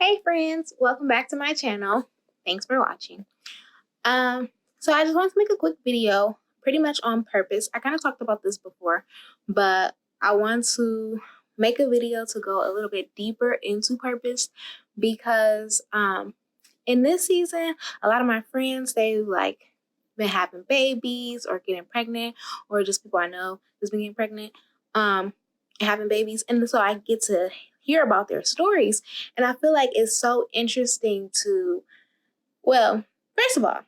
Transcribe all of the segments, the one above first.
Hey friends, welcome back to my channel. Thanks for watching. So I just wanted to make a quick video pretty much on purpose. I kind of talked about this before, but I want to make a video to go a little bit deeper into purpose because in this season, a lot of my friends, they've been having babies or getting pregnant, or just people I know that's been getting pregnant, and having babies. And so I get to hear about their stories. And I feel like it's so interesting well, first of all,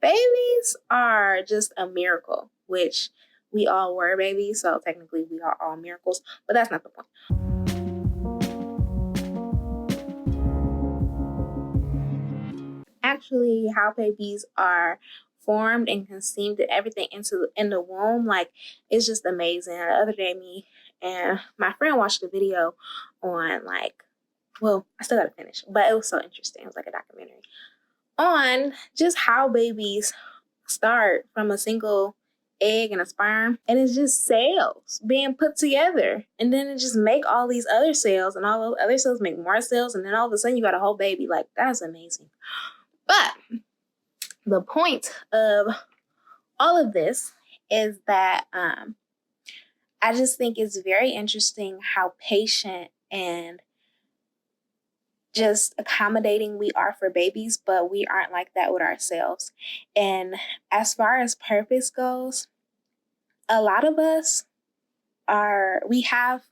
babies are just a miracle, which we all were babies. So technically we are all miracles, but that's not the point. Actually, how babies are formed and conceived and everything in the womb, it's just amazing. The other day, me and my friend watched a video on I still gotta finish, but it was so interesting. It was like a documentary on just how babies start from a single egg and a sperm, and it's just cells being put together, and then it just make all these other cells, and all those other cells make more cells, and then all of a sudden you got a whole baby. That's amazing. But the point of all of this is that I just think it's very interesting how patient and just accommodating we are for babies, but we aren't like that with ourselves. And as far as purpose goes, a lot of us we have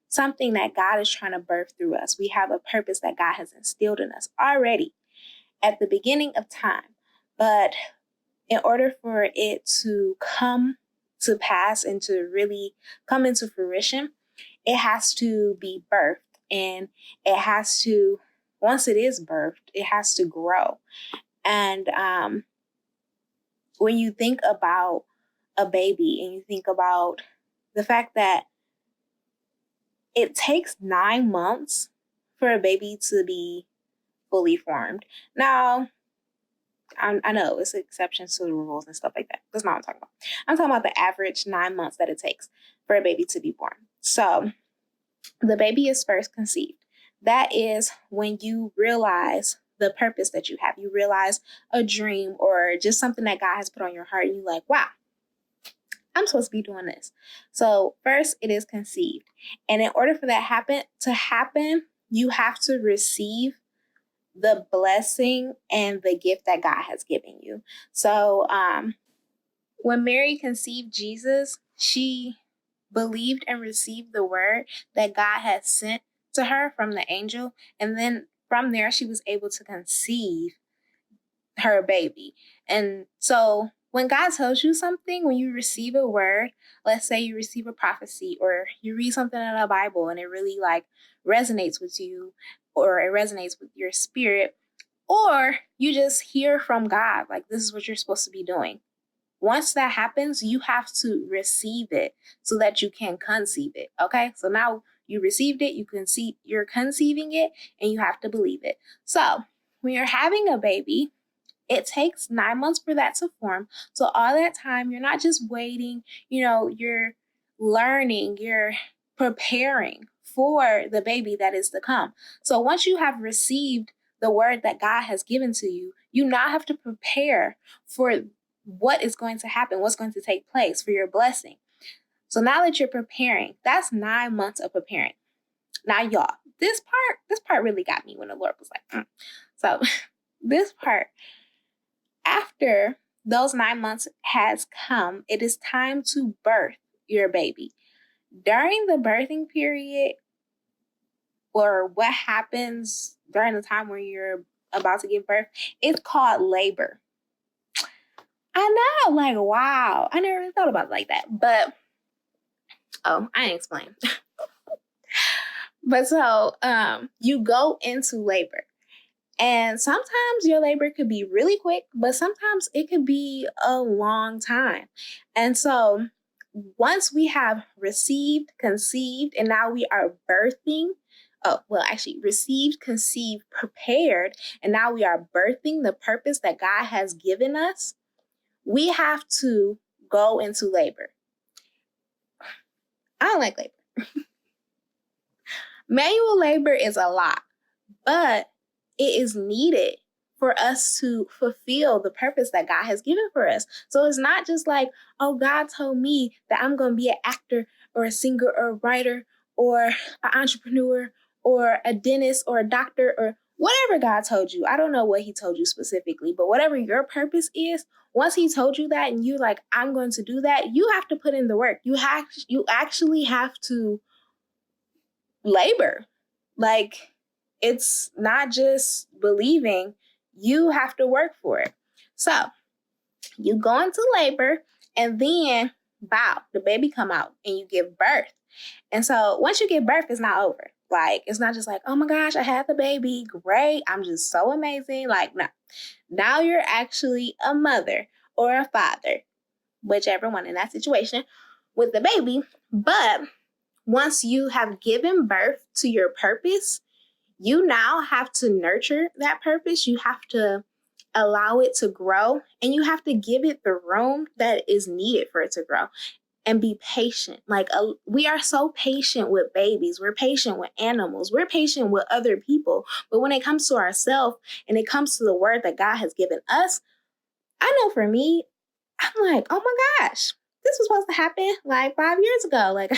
something that God is trying to birth through us. We have a purpose that God has instilled in us already at the beginning of time. But in order for it to come to pass and to really come into fruition, it has to be birthed. And it has to, once it is birthed, it has to grow. And when you think about a baby and you think about the fact that it takes 9 months for a baby to be fully formed. Now, I know it's exceptions to the rules and stuff like that. That's not what I'm talking about. I'm talking about the average 9 months that it takes for a baby to be born. So the baby is first conceived. That is when you realize the purpose that you have. You realize a dream or just something that God has put on your heart, and you're like, wow, I'm supposed to be doing this. So first it is conceived. And in order for that to happen, you have to receive the blessing and the gift that God has given you. So when Mary conceived Jesus, she believed and received the word that God had sent to her from the angel. And then from there, she was able to conceive her baby. And so when God tells you something, when you receive a word, let's say you receive a prophecy or you read something in the Bible and it really resonates with you, or it resonates with your spirit, or you just hear from God, this is what you're supposed to be doing. Once that happens, you have to receive it so that you can conceive it. Okay. So now you received it, you're conceiving it, and you have to believe it. So when you're having a baby, it takes 9 months for that to form. So all that time, you're not just waiting, you're learning, you're preparing for the baby that is to come. So once you have received the word that God has given to you, you now have to prepare for what is going to happen, what's going to take place for your blessing. So now that you're preparing, that's 9 months of preparing. Now, y'all, this part really got me when the Lord was like, So this part, after those 9 months has come, it is time to birth your baby. During the birthing period, or what happens during the time where you're about to give birth, it's called labor. I know, wow, I never really thought about it like that. But, I ain't explain. But so, you go into labor. And sometimes your labor could be really quick, but sometimes it could be a long time. And so once we have received, conceived, and now we are birthing, received, conceived, prepared, and now we are birthing the purpose that God has given us, we have to go into labor. I don't like labor. Manual labor is a lot. but it is needed for us to fulfill the purpose that God has given for us. So it's not just like, oh, God told me that I'm going to be an actor or a singer or a writer or an entrepreneur or a dentist or a doctor or whatever God told you. I don't know what he told you specifically, but whatever your purpose is, once he told you that and you're like, I'm going to do that, you have to put in the work. You actually have to labor. Like, it's not just believing, you have to work for it. So you go into labor and then the baby come out and you give birth. And so once you give birth, it's not over. Like, it's not just like, oh my gosh, I had the baby. Great. I'm just so amazing. Like, no. Now you're actually a mother or a father, whichever one in that situation, with the baby. But once you have given birth to your purpose, you now have to nurture that purpose. You have to allow it to grow, and you have to give it the room that is needed for it to grow, and be patient. Like, we are so patient with babies. We're patient with animals. We're patient with other people. But when it comes to ourselves and it comes to the word that God has given us, I know for me, I'm like, oh my gosh, this was supposed to happen like 5 years ago. Like,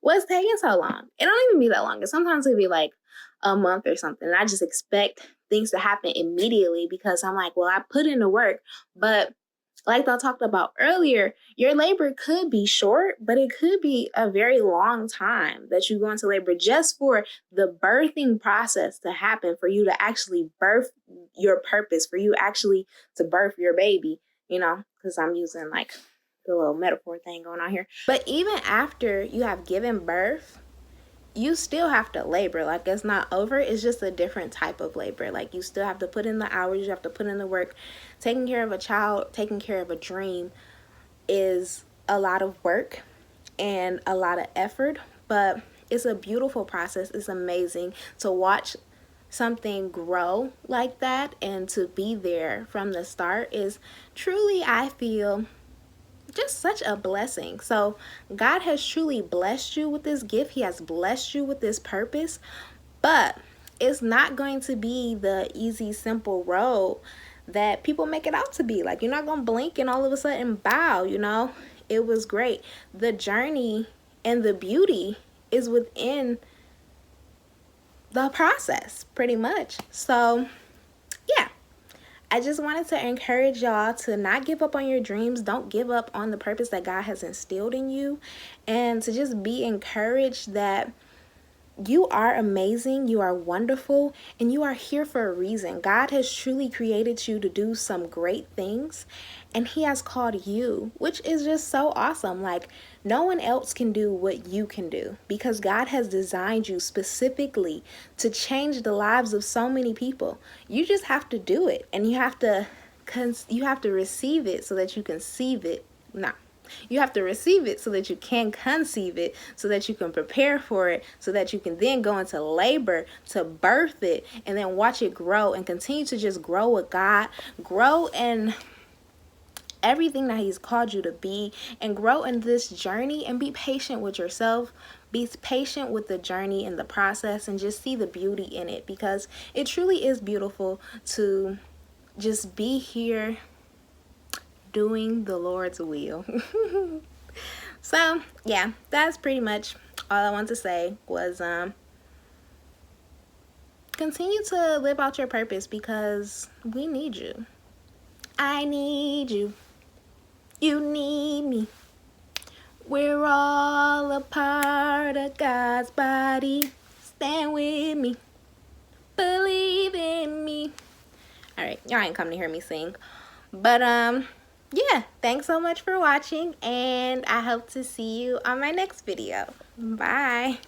what's taking so long? It don't even be that long. Sometimes it'd be like a month or something. And I just expect things to happen immediately because I'm like, well, I put in the work. But like I talked about earlier, your labor could be short, but it could be a very long time that you go into labor just for the birthing process to happen, for you to actually birth your purpose, for you actually to birth your baby, you know, because I'm using like the little metaphor thing going on here. But even after you have given birth, you still have to labor. Like, it's not over. It's just a different type of labor. Like, you still have to put in the hours. You have to put in the work. Taking care of a child, taking care of a dream is a lot of work and a lot of effort, but it's a beautiful process. It's amazing to watch something grow like that, and to be there from the start is truly, I feel, just such a blessing. So God has truly blessed you with this gift. He has blessed you with this purpose, but it's not going to be the easy, simple road that people make it out to be. Like, you're not going to blink and all of a sudden bow, you know. It was great. The journey and the beauty is within the process, pretty much. So yeah, I just wanted to encourage y'all to not give up on your dreams. Don't give up on the purpose that God has instilled in you, and to just be encouraged that you are amazing, you are wonderful, and you are here for a reason. God has truly created you to do some great things, and he has called you, which is just so awesome. Like, no one else can do what you can do, because God has designed you specifically to change the lives of so many people. You just have to do it, and you have to receive it so that you can conceive it. No. You have to receive it so that you can conceive it, so that you can prepare for it, so that you can then go into labor to birth it, and then watch it grow and continue to just grow with God, grow in everything that he's called you to be, and grow in this journey, and be patient with yourself. Be patient with the journey and the process, and just see the beauty in it, because it truly is beautiful to just be here doing the Lord's will. So yeah, that's pretty much all I want to say was continue to live out your purpose, because we need you. I need you. You need me. We're all a part of God's body. Stand with me. Believe in me. All right, y'all ain't come to hear me sing, but yeah, thanks so much for watching, and I hope to see you on my next video. Bye.